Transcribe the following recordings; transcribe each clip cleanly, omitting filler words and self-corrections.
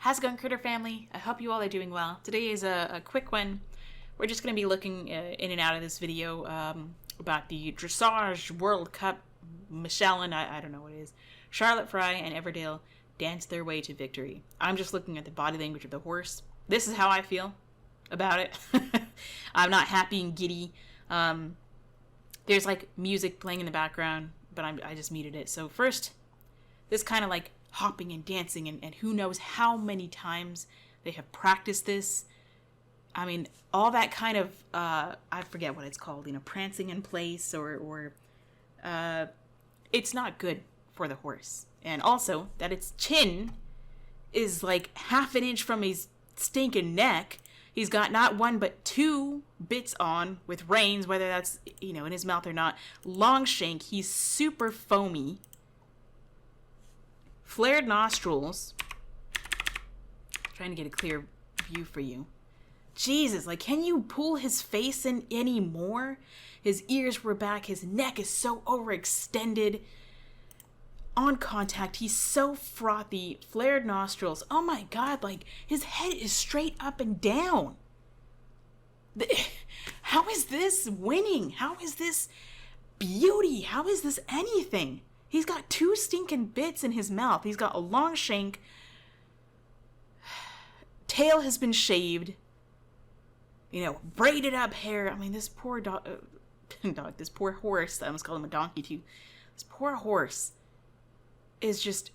How's it going, Critter family? I hope you all are doing well. Today is a quick one. We're just going to be looking in and out of this video about the Dressage World Cup. Michelle and I don't know what it is. Charlotte Fry and Everdale dance their way to victory. I'm just looking at the body language of the horse. This is how I feel about it. I'm not happy and giddy. There's like music playing in the background, but I just muted it. So first, this kind of like hopping and dancing, and who knows how many times they have practiced this. I mean, all that kind of, I forget what it's called, prancing in place, or it's not good for the horse. And also, that its chin is like half an inch from his stinking neck. He's got not one but two bits on with reins, whether that's, in his mouth or not. Long shank, he's super foamy. Flared nostrils. Trying to get a clear view for you. Jesus, like, can you pull his face in any more? His ears were back. His neck is so overextended. On contact, he's so frothy. Flared nostrils. Oh my God, like, his head is straight up and down. How is this winning? How is this beauty? How is this anything? He's got two stinking bits in his mouth. He's got a long shank. Tail has been shaved. Braided up hair. I mean, this poor this poor horse. I almost called him a donkey too. This poor horse is just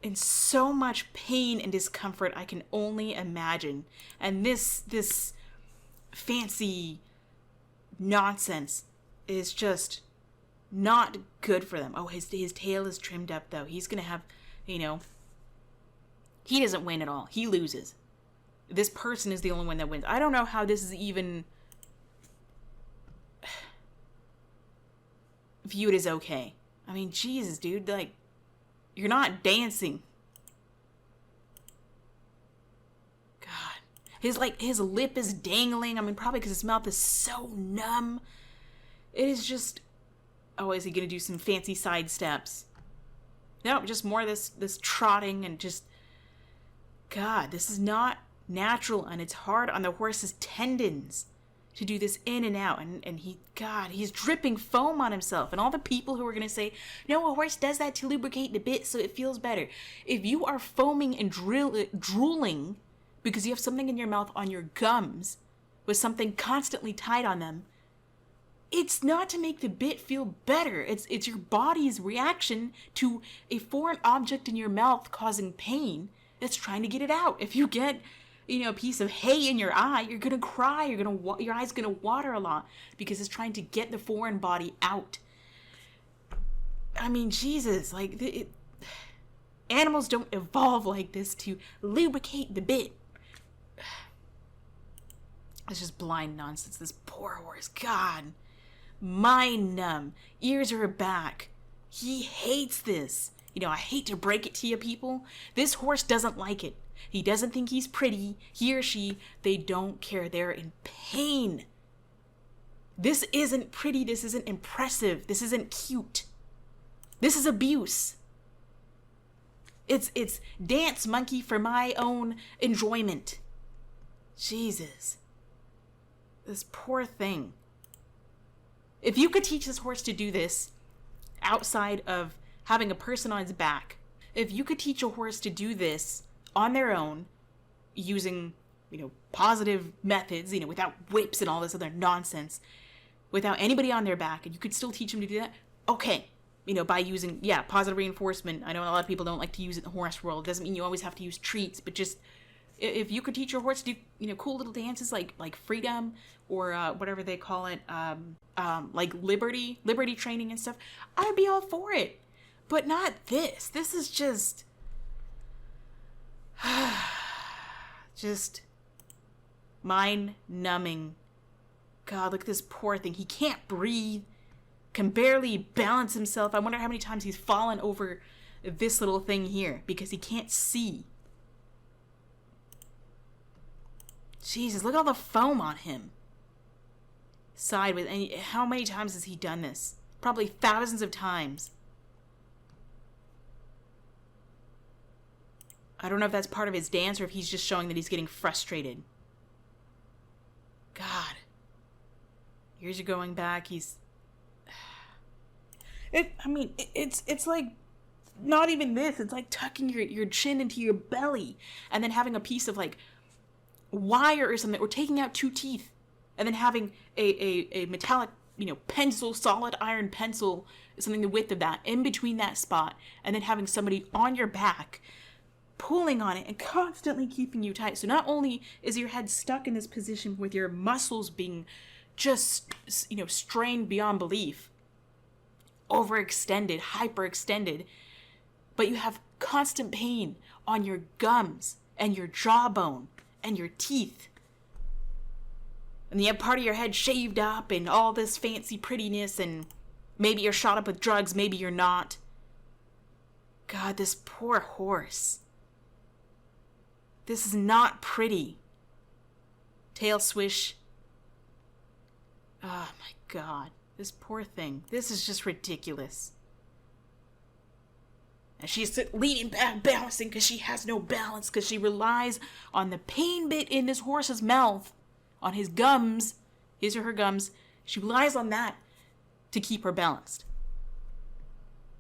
in so much pain and discomfort I can only imagine. And this fancy nonsense is just not good for them. Oh, his tail is trimmed up though. He's gonna have, he doesn't win at all. He loses. This person is the only one that wins. I don't know how this is even viewed as okay. I mean, Jesus, dude, like, you're not dancing. God. His lip is dangling. I mean, probably because his mouth is so numb. It is just, oh, is he going to do some fancy side steps? No, just more this trotting and just, God, this is not natural, and it's hard on the horse's tendons to do this in and out, and he's dripping foam on himself, and all the people who are going to say, no, a horse does that to lubricate the bit so it feels better. If you are foaming and drooling because you have something in your mouth on your gums with something constantly tied on them, it's not to make the bit feel better. It's your body's reaction to a foreign object in your mouth causing pain that's trying to get it out. If you get a piece of hay in your eye, you're gonna cry. Your eye's gonna water a lot because it's trying to get the foreign body out. I mean, Jesus, like, animals don't evolve like this to lubricate the bit. It's just blind nonsense. This poor horse, God, mind numb. Ears are back. He hates this. I hate to break it to you people. This horse doesn't like it. He doesn't think he's pretty. He or she, they don't care. They're in pain. This isn't pretty. This isn't impressive. This isn't cute. This is abuse. It's dance monkey for my own enjoyment. Jesus. This poor thing. If you could teach this horse to do this outside of having a person on its back, if you could teach a horse to do this on their own, using, positive methods, without whips and all this other nonsense, without anybody on their back, and you could still teach them to do that, okay, by using, positive reinforcement. I know a lot of people don't like to use it in the horse world. It doesn't mean you always have to use treats, but just, if you could teach your horse to do, cool little dances like freedom, or whatever they call it, like liberty training and stuff, I'd be all for it. But not this. This is just mind-numbing. God, look at this poor thing. He can't breathe, can barely balance himself. I wonder how many times he's fallen over this little thing here because he can't see. Jesus, look at all the foam on him. Sideways. And how many times has he done this? Probably thousands of times. I don't know if that's part of his dance or if he's just showing that he's getting frustrated. God. Years are going back. He's... It's like not even this. It's like tucking your chin into your belly and then having a piece of like wire or something, or taking out 2 teeth and then having a metallic, pencil, solid iron pencil, something the width of that, in between that spot, and then having somebody on your back pulling on it and constantly keeping you tight. So not only is your head stuck in this position with your muscles being just, strained beyond belief, overextended, hyperextended, but you have constant pain on your gums and your jawbone and your teeth. And you have part of your head shaved up and all this fancy prettiness, and maybe you're shot up with drugs, maybe you're not. God, this poor horse. This is not pretty. Tail swish. Oh my God. This poor thing. This is just ridiculous. And she's leaning back, bouncing because she has no balance, because she relies on the pain bit in this horse's mouth, on his gums, his or her gums. She relies on that to keep her balanced.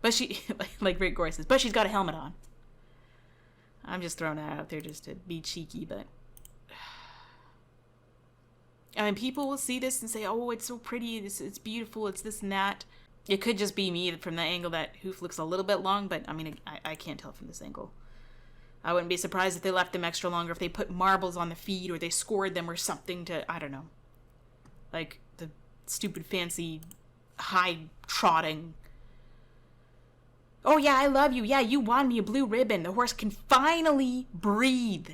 But she, like Rick Gore says, but she's got a helmet on. I'm just throwing that out there just to be cheeky, but... I mean, people will see this and say, oh, it's so pretty, it's beautiful, it's this and that. It could just be me from the angle that hoof looks a little bit long, but I mean, I can't tell from this angle. I wouldn't be surprised if they left them extra long, or if they put marbles on the feet, or they scored them or something to, I don't know. Like the stupid fancy high trotting. Oh yeah, I love you. Yeah, you won me a blue ribbon. The horse can finally breathe.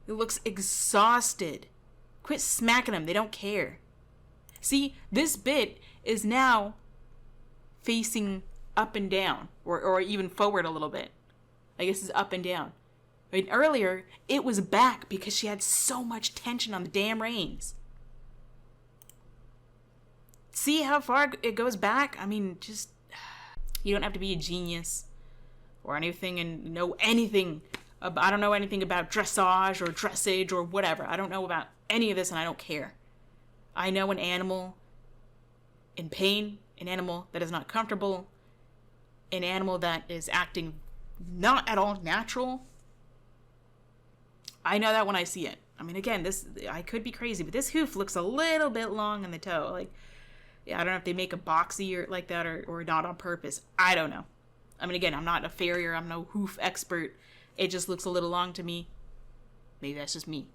It looks exhausted. Quit smacking them. They don't care. See, this bit is now facing up and down, or even forward a little bit. I guess it's up and down. Right? Earlier, it was back because she had so much tension on the damn reins. See how far it goes back? I mean, just... You don't have to be a genius or anything and know anything. I don't know anything about dressage or dressage or whatever. I don't know about any of this, and I don't care. I know an animal in pain, an animal that is not comfortable, an animal that is acting not at all natural. I know that when I see it. I mean, again, I could be crazy, but this hoof looks a little bit long in the toe. Like, yeah, I don't know if they make a boxy or like that or not on purpose. I don't know. I mean, again, I'm not a farrier. I'm no hoof expert. It just looks a little long to me. Maybe that's just me.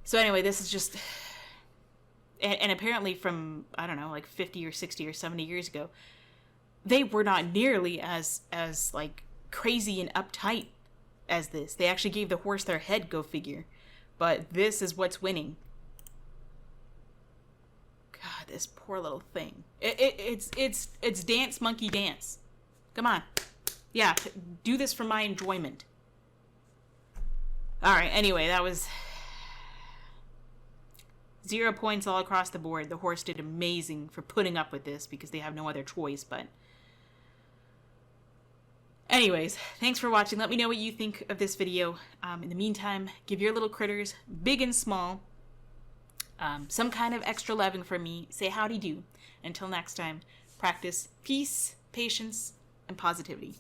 So anyway, this is just... And apparently from, I don't know, like 50 or 60 or 70 years ago, they were not nearly as like crazy and uptight as this. They actually gave the horse their head, go figure. But this is what's winning. God, this poor little thing. It's dance monkey dance. Come on. Yeah, do this for my enjoyment. Alright, anyway, that was 0 points all across the board. The horse did amazing for putting up with this because they have no other choice, but... Anyways, thanks for watching. Let me know what you think of this video. In the meantime, give your little critters, big and small, some kind of extra loving from me. Say howdy do. Until next time, practice peace, patience, and positivity.